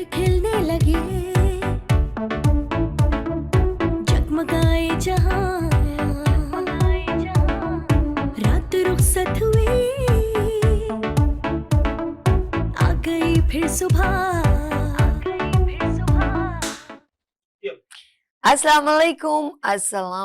खिलने लगे, जगमगाए जहां, रात रुखसत हुई, आ गई फिर सुबह। अस्सलाम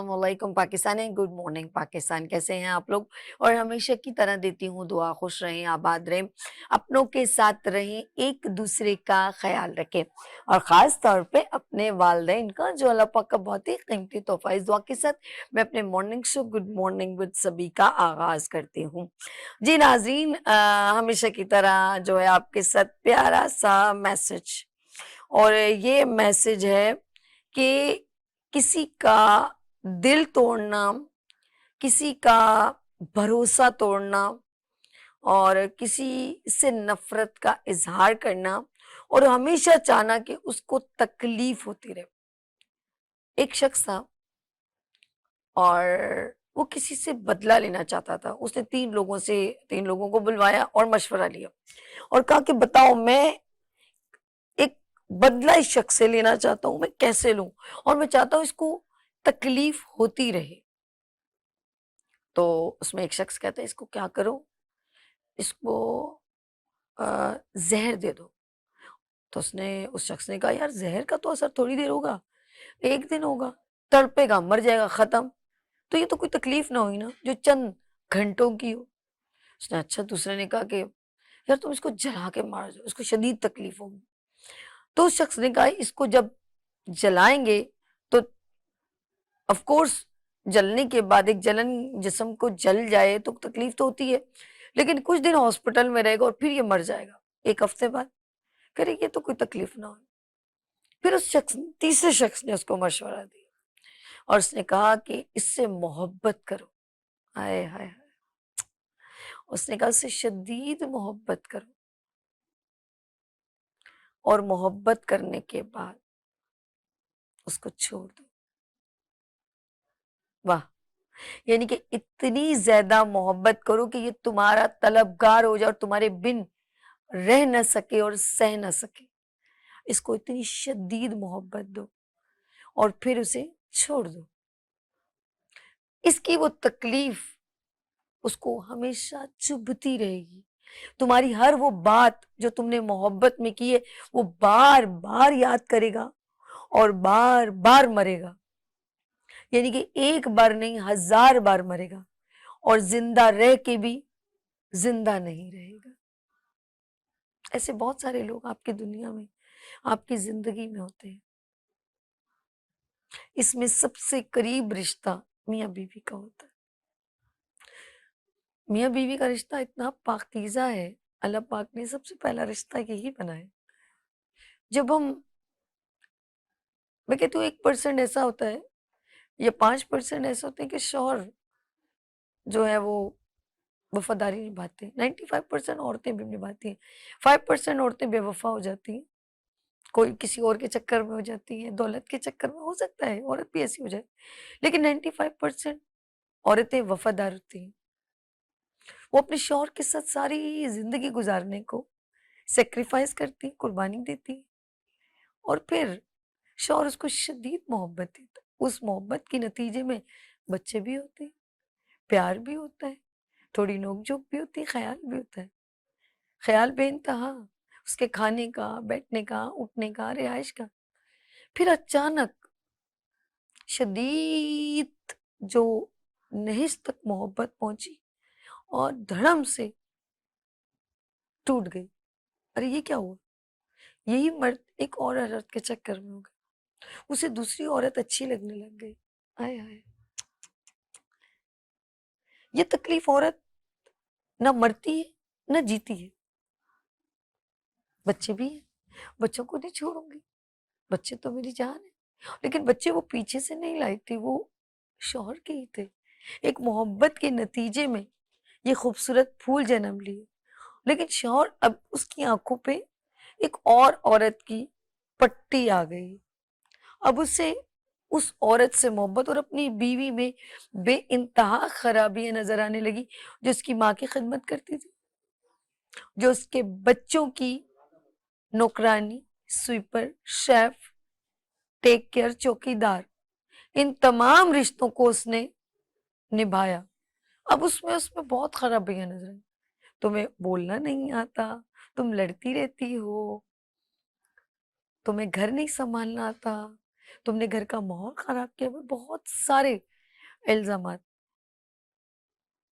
वालेकुम पाकिस्तानी। गुड मॉर्निंग पाकिस्तान, कैसे हैं आप लोग? और हमेशा की तरह देती हूँ दुआ, खुश रहें, आबाद रहें, अपनों के साथ रहें, एक दूसरे का ख्याल रखें और ख़ास तौर पे अपने वालिदैन का, जो अल्लाह पाक का बहुत ही कीमती तोहफ़ा। इस दुआ के साथ मैं अपने morning show good morning with सभी का आगाज़ करती हूँ। जी नाज़रीन, हमेशा की तरह जो है आपके साथ प्यारा सा मैसेज, और ये मैसेज है कि किसी का दिल तोड़ना, किसी का भरोसा तोड़ना और किसी से नफरत का इजहार करना और हमेशा चाहना कि उसको तकलीफ होती रहे। एक शख्स था और वो किसी से बदला लेना चाहता था। उसने तीन लोगों को बुलवाया और मशवरा लिया और कहा कि बताओ, मैं एक बदला इस शख्स से लेना चाहता हूँ, मैं कैसे लूं, और मैं चाहता हूँ इसको तकलीफ होती रहे। तो उसमें एक शख्स कहता है, इसको क्या करो, इसको जहर दे दो। तो उस शख्स ने कहा, यार जहर का तो असर थोड़ी देर होगा, एक दिन होगा, तड़पेगा, मर जाएगा, खत्म। तो ये तो कोई तकलीफ ना हुई ना जो चंद घंटों की हो। उसने अच्छा, दूसरे ने कहा कि यार तुम इसको जला के मार दो, इसको शदीद तकलीफ होगी। तो उस शख्स ने कहा, इसको जब जलाएंगे तो ऑफ कोर्स जलने के बाद एक जलन, जिस्म को जल जाए तो तकलीफ तो होती है, लेकिन कुछ दिन हॉस्पिटल में रहेगा और फिर ये मर जाएगा एक हफ्ते बाद। करे ये तो कोई तकलीफ ना हो। फिर तीसरे शख्स ने उसको मशवरा दिया और उसने कहा कि इससे मोहब्बत करो। हाय हाय हाय। उसने कहा उससे शदीद मोहब्बत करो और मोहब्बत करने के बाद उसको छोड़ दो। वाह! यानी कि इतनी ज्यादा मोहब्बत करो कि ये तुम्हारा तलबगार हो जाए और तुम्हारे बिन रह न सके और सह न सके। इसको इतनी शदीद मोहब्बत दो और फिर उसे छोड़ दो। इसकी वो तकलीफ उसको हमेशा चुभती रहेगी। तुम्हारी हर वो बात जो तुमने मोहब्बत में की है, वो बार बार याद करेगा और बार बार मरेगा। यानी कि एक बार नहीं, 1000 बार मरेगा और जिंदा रह के भी जिंदा नहीं रहेगा। ऐसे बहुत सारे लोग आपकी दुनिया में, आपकी जिंदगी में होते हैं। इसमें सबसे करीब रिश्ता मियाँ बीवी का होता है। मियाँ बीवी का रिश्ता इतना पाकीज़ा है, अल्लाह पाक ने सबसे पहला रिश्ता यही बनाया। जब हम, मैं कहती हूँ 1% ऐसा होता है या 5% ऐसे होते हैं कि शौहर जो है वो वफादारी निभाते हैं। 95% औरतें भी निभाती हैं। 5% औरतें बेवफा हो जाती हैं, कोई किसी और के चक्कर में हो जाती है, दौलत के चक्कर में। हो सकता है औरत भी ऐसी हो जाए, लेकिन 95% औरतें वफादार होती हैं। वो अपने शौहर के साथ सारी जिंदगी गुजारने को सेक्रीफाइस करती, कुर्बानी देती, और फिर शौहर उसको शदीद मोहब्बत देता है। उस मोहब्बत के नतीजे में बच्चे भी होते हैं, प्यार भी होता है, थोड़ी नोक-झोंक भी होती है, ख्याल भी होता है। ख्याल बेइंतहा, उसके खाने का, बैठने का, उठने का, रिहाइश का। फिर अचानक शदीद जो नहिस तक मोहब्बत पहुंची और धड़म से टूट गई। अरे ये क्या हुआ? यही मर्द एक और औरत के चक्कर में हो गया, उसे दूसरी औरत अच्छी लगने लग गई। हाय हाय! ये तकलीफ औरत ना मरती है ना जीती है। बच्चे भी हैं, बच्चों को नहीं छोड़ूंगी, बच्चे तो मेरी जान है। लेकिन बच्चे वो पीछे से नहीं लाई थी, वो शौहर के ही थे। एक मोहब्बत के नतीजे में ये खूबसूरत फूल जन्म लिए, लेकिन शौहर, अब उसकी आंखों पे एक और औरत की पट्टी आ गई। अब उसे उस औरत से मोहब्बत और अपनी बीवी में बेइंतहा खराबियां नजर आने लगी। जो उसकी माँ की खिदमत करती थी, जो उसके बच्चों की नौकरानी, स्वीपर, शेफ, टेक केयर, चौकीदार, इन तमाम रिश्तों को उसने निभाया। अब उसमें उसमें बहुत खराबियां नजर आई। तुम्हें बोलना नहीं आता, तुम लड़ती रहती हो, तुम्हें घर नहीं संभालना आता, तुमने घर का माहौल खराब किया, बहुत सारे इल्जामात।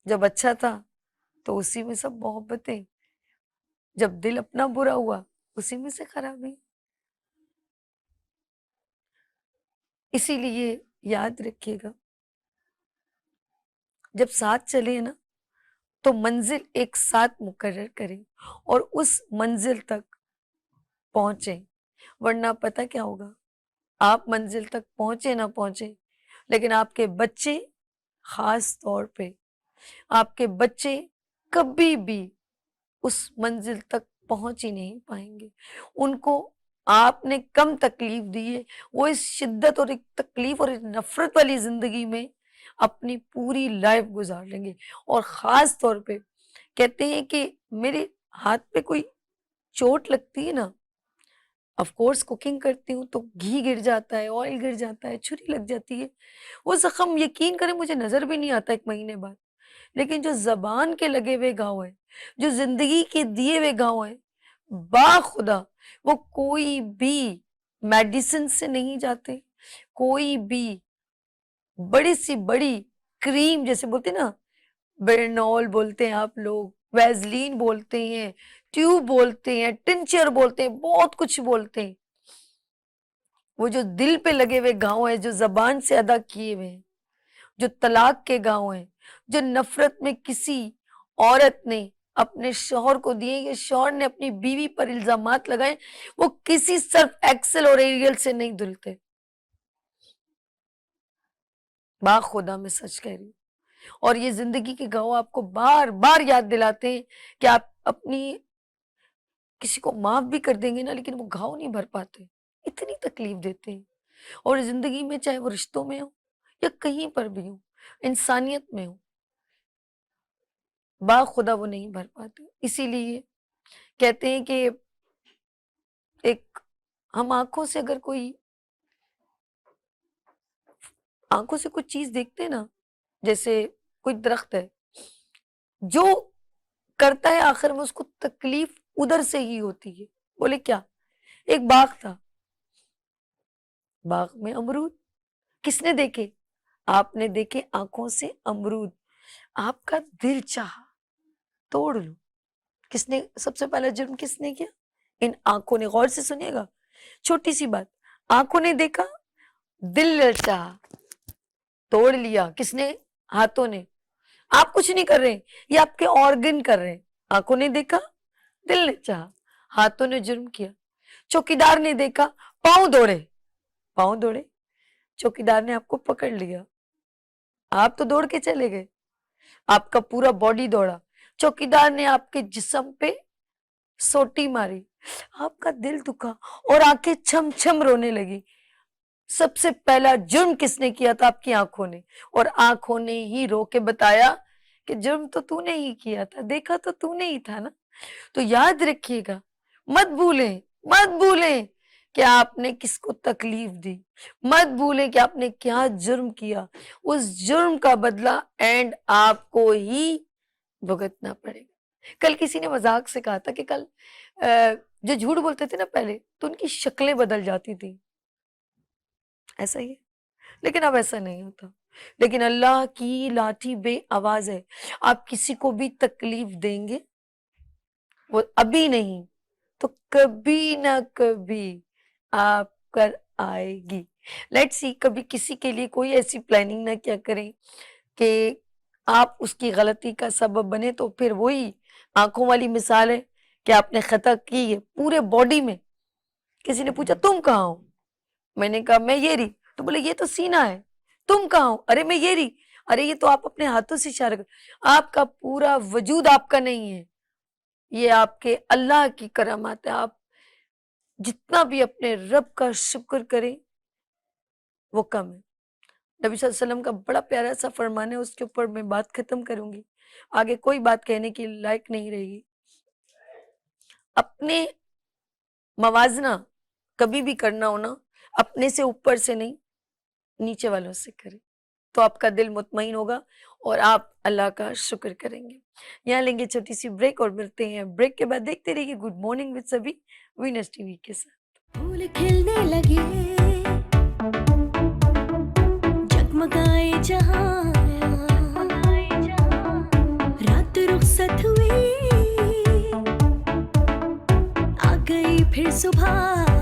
जब अच्छा था तो उसी में सब मोहब्बतें, जब दिल अपना बुरा हुआ उसी में से खराबी। इसीलिए याद रखिएगा, जब साथ चले ना तो मंजिल एक साथ मुकर्रर करें और उस मंजिल तक पहुंचे, वरना पता क्या होगा, आप मंजिल तक पहुंचे ना पहुंचे, लेकिन आपके बच्चे, खास तौर पे आपके बच्चे कभी भी उस मंजिल तक पहुंच ही नहीं पाएंगे। उनको आपने कम तकलीफ दी है, वो इस शिद्दत और एक तकलीफ और एक नफरत वाली जिंदगी में अपनी पूरी लाइफ गुजार लेंगे। और खास तौर पे कहते हैं कि मेरे हाथ पे कोई चोट लगती है ना, ऑफ कोर्स कुकिंग करती हूँ तो घी गिर जाता है, ऑयल गिर जाता है, छुरी लग जाती है, वो जख्म यकीन करें मुझे नजर भी नहीं आता एक महीने बाद। लेकिन जो जबान के लगे हुए घाव है, जो जिंदगी के दिए हुए घाव है, बाखुदा वो कोई भी मेडिसिन से नहीं जाते, कोई भी बड़ी सी बड़ी क्रीम, जैसे बोलते हैं ना, बेरनॉल बोलते हैं आप लोग, वैजलीन बोलते हैं, ट्यूब बोलते हैं, टिंचर बोलते हैं, बहुत कुछ बोलते हैं। वो जो दिल पे लगे हुए घाव है, जो जबान से अदा किए हुए हैं, जो तलाक के घाव हैं, जो नफरत में किसी औरत ने अपने शौहर को दिए या शौहर ने अपनी बीवी पर इल्जामात लगाए, वो किसी सर्फ एक्सेल और एरियल से नहीं धुलते। बाखुदा मैं सच कह रही हूँ। और ये जिंदगी के घाव आपको बार बार याद दिलाते हैं कि आप अपनी किसी को माफ भी कर देंगे ना, लेकिन वो घाव नहीं भर पाते, इतनी तकलीफ देते हैं। और जिंदगी में चाहे वो रिश्तों में हो या कहीं पर भी हो, इंसानियत में हो, बाखुदा वो नहीं भर पाते। इसीलिए कहते हैं कि एक हम आंखों से अगर कोई आंखों से कुछ चीज देखते हैं ना, जैसे कोई दरख्त है, जो करता है आखिर में उसको तकलीफ उधर से ही होती है। बोले क्या? एक बाग था, बाग में अमरूद, किसने देखे? आपने देखे आंखों से अमरूद, आपका दिल चाहा तोड़ लो। किसने सबसे पहला जुर्म किसने किया? इन आंखों ने। गौर से सुनिएगा, छोटी सी बात, आंखों ने देखा, दिल चाहा, तोड़ लिया। किसने? हाथों ने। आप कुछ नहीं कर रहे, ये आपके ऑर्गन कर रहे हैं। आंखों ने देखा, दिल ने चाहा, हाथों ने जुर्म किया। चौकीदार ने देखा, पांव दौड़े, पांव दौड़े, चौकीदार ने आपको पकड़ लिया, आप तो दौड़ के चले गए, आपका पूरा बॉडी दौड़ा, चौकीदार ने आपके जिस्म पे सोटी मारी, आपका दिल दुखा और आंखें छम छम रोने लगी। सबसे पहला जुर्म किसने किया था? आपकी आंखों ने। और आंखों ने ही रो के बताया कि जुर्म तो तूने ही किया था, देखा तो तूने ही था ना। तो याद रखिएगा, मत भूलें, मत भूलें कि आपने किसको तकलीफ दी, मत भूलें कि आपने क्या जुर्म किया। उस जुर्म का बदला एंड आपको ही भुगतना पड़ेगा। कल किसी ने मजाक से कहा था कि कल जो झूठ बोलते थे ना पहले, तो उनकी शक्लें बदल जाती थी, ऐसा ही है। लेकिन अब ऐसा नहीं होता। लेकिन अल्लाह की लाठी बे आवाज है, आप किसी को भी तकलीफ देंगे, वो अभी नहीं तो कभी ना कभी आप कर आएगी। लेट्स सी, कभी किसी के लिए कोई ऐसी प्लानिंग ना क्या करें कि आप उसकी गलती का सबब बने, तो फिर वही आंखों वाली मिसाल है कि आपने खता की है पूरे बॉडी में। किसी ने पूछा तुम कहाँ हो, मैंने कहा मैं ये रही, तो बोले ये तो सीना है। तुम कहाँ हो? अरे मैं ये रही। अरे ये तो आप अपने हाथों से इशारा कर, आपका पूरा वजूद आपका नहीं है, ये आपके अल्लाह की करामात है। आप जितना भी अपने रब का शुक्र करें वो कम है। नबी सल्लल्लाहु अलैहि वसल्लम का बड़ा प्यारा सा फरमान है, उसके ऊपर मैं बात खत्म करूंगी, आगे कोई बात कहने की लायक नहीं रहेगी। अपने मवाजना कभी भी करना हो ना, अपने से ऊपर से नहीं, नीचे वालों से करें, तो आपका दिल मुतमईन होगा और आप अल्लाह का शुक्र करेंगे। यहाँ लेंगे छोटी सी ब्रेक और मिलते हैं ब्रेक के बाद। देखते रहिए गुड मॉर्निंग विद सभी विनर्स टीवी के साथ। फूल खिलने लगे, जगमगाए जहां, रात रुखसत हुई, आ गई फिर सुबह।